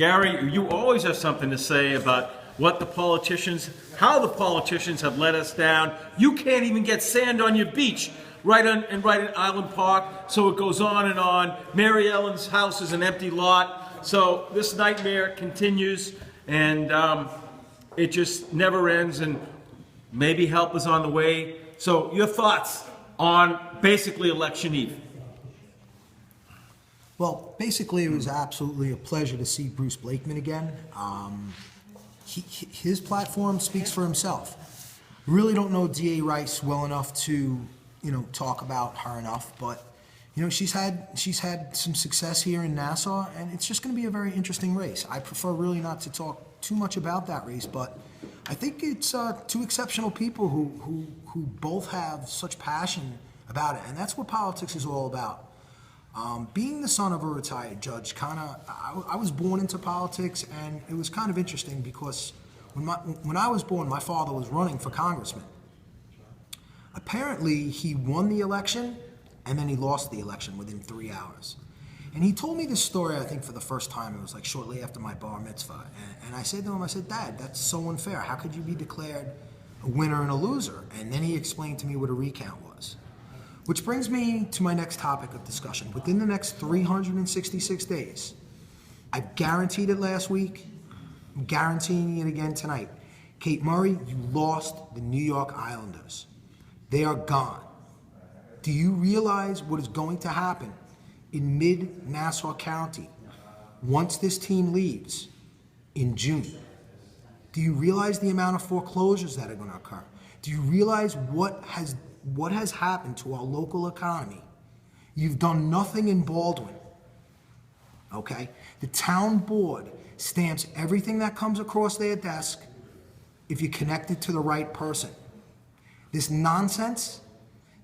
Gary, you always have something to say about how the politicians have let us down. You can't even get sand on your beach right in Island Park, so it goes on and on. Mary Ellen's house is an empty lot, so this nightmare continues, and it just never ends, and maybe help is on the way. So your thoughts on basically election eve? Well, basically, it was absolutely a pleasure to see Bruce Blakeman again. His platform speaks for himself. Really don't know D.A. Rice well enough to, talk about her enough, but she's had some success here in Nassau, and it's just going to be a very interesting race. I prefer really not to talk too much about that race, but I think it's two exceptional people who both have such passion about it, and that's what politics is all about. Being the son of a retired judge, I was born into politics, and it was kind of interesting because when I was born, my father was running for congressman. Apparently, he won the election, and then he lost the election within 3 hours. And he told me this story, I think, for the first time. It was like shortly after my bar mitzvah. And I said to him, Dad, that's so unfair. How could you be declared a winner and a loser? And then he explained to me what a recount was. Which brings me to my next topic of discussion. Within the next 366 days, I've guaranteed it last week, I'm guaranteeing it again tonight. Kate Murray, you lost the New York Islanders. They are gone. Do you realize what is going to happen in mid-Nassau County once this team leaves in June? Do you realize the amount of foreclosures that are going to occur? Do you realize what has happened to our local economy? You've done nothing in Baldwin, okay? The town board stamps everything that comes across their desk if you're connected to the right person. This nonsense,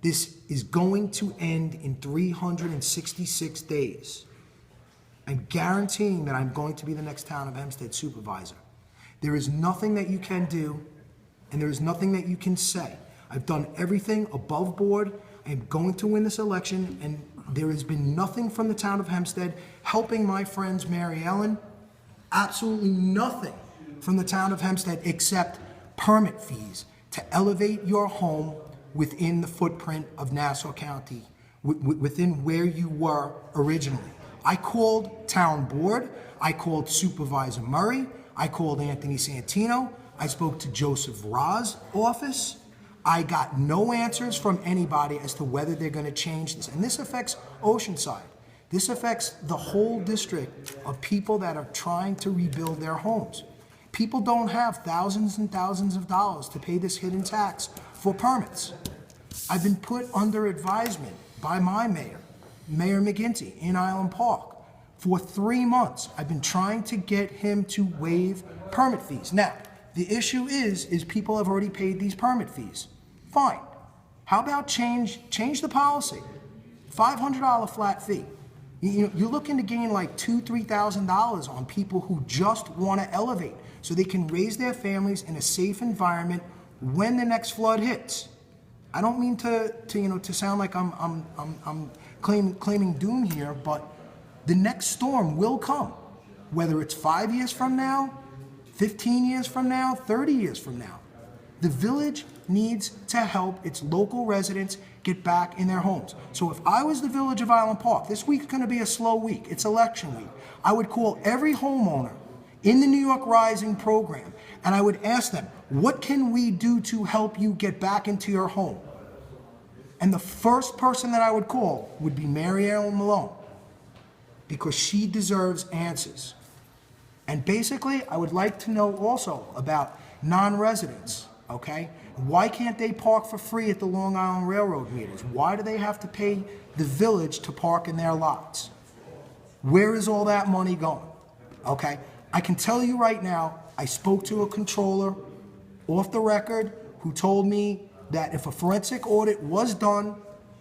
this is going to end in 366 days. I'm guaranteeing that I'm going to be the next town of Hempstead supervisor. There is nothing that you can do, and there is nothing that you can say. I've done everything above board. I am going to win this election, and there has been nothing from the town of Hempstead helping my friends Mary Ellen. Absolutely nothing from the town of Hempstead except permit fees to elevate your home within the footprint of Nassau County, within where you were originally. I called town board, I called Supervisor Murray, I called Anthony Santino, I spoke to Joseph Ra's office. I got no answers from anybody as to whether they're going to change this. And this affects Oceanside. This affects the whole district of people that are trying to rebuild their homes. People don't have thousands and thousands of dollars to pay this hidden tax for permits. I've been put under advisement by my mayor, Mayor McGinty, in Island Park. For 3 months, I've been trying to get him to waive permit fees. Now, the issue is people have already paid these permit fees. Fine. How about change the policy? $500 flat fee. You're looking to gain like $2,000, $3,000 on people who just want to elevate so they can raise their families in a safe environment when the next flood hits. I don't mean to sound like I'm claiming doom here, but the next storm will come, whether it's 5 years from now, 15 years from now, 30 years from now. The village needs to help its local residents get back in their homes. So if I was the village of Island Park, this week's going to be a slow week. It's election week. I would call every homeowner in the New York Rising program, and I would ask them, what can we do to help you get back into your home? And the first person that I would call would be Mary Ellen Malone, because she deserves answers. And basically, I would like to know also about non-residents, okay? Why can't they park for free at the Long Island Railroad meters? Why do they have to pay the village to park in their lots? Where is all that money going, okay? I can tell you right now, I spoke to a controller off the record who told me that if a forensic audit was done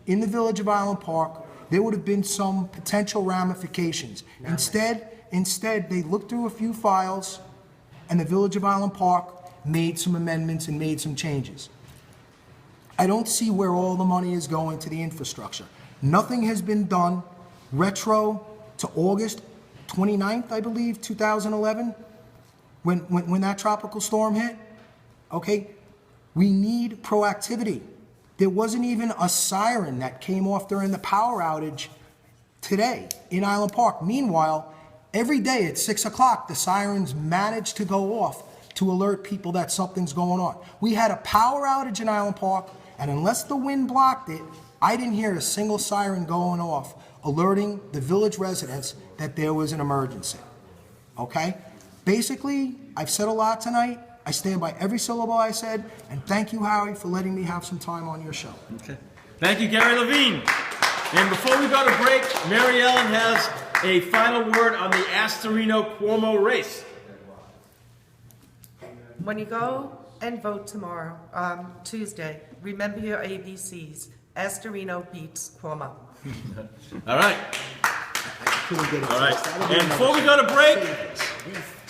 in the village of Island Park, there would have been some potential ramifications. Instead, they looked through a few files, and the village of Island Park made some amendments and made some changes. I don't see where all the money is going to the infrastructure. Nothing has been done retro to August 29th, I believe, 2011, when that tropical storm hit. Okay, we need proactivity. There wasn't even a siren that came off during the power outage today in Island Park. Meanwhile, every day at 6 o'clock, the sirens manage to go off to alert people that something's going on. We had a power outage in Island Park, and unless the wind blocked it, I didn't hear a single siren going off alerting the village residents that there was an emergency. Okay? Basically, I've said a lot tonight. I stand by every syllable I said, and thank you, Howie, for letting me have some time on your show. Okay. Thank you, Gary Levine. And before we go to break, Mary Ellen has a final word on the Astorino-Cuomo race. When you go and vote tomorrow, Tuesday, remember your ABCs. Astorino beats Cuomo. All right. Couldn't get it. All right. And before we go to break,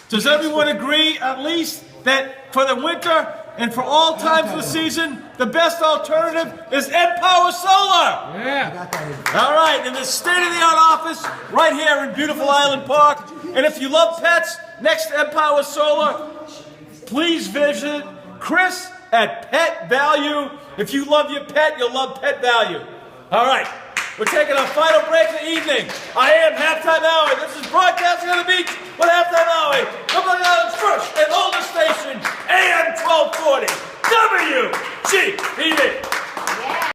does everyone agree at least that for the winter and for all times of the season, the best alternative is EmPower Solar? All right, in this state-of-the-art office right here in beautiful Island Park. And if you love pets, next to EmPower Solar, please visit Chris at Pet Value. If you love your pet, you'll love Pet Value. All right, we're taking our final break of the evening. I am Halftime Howie.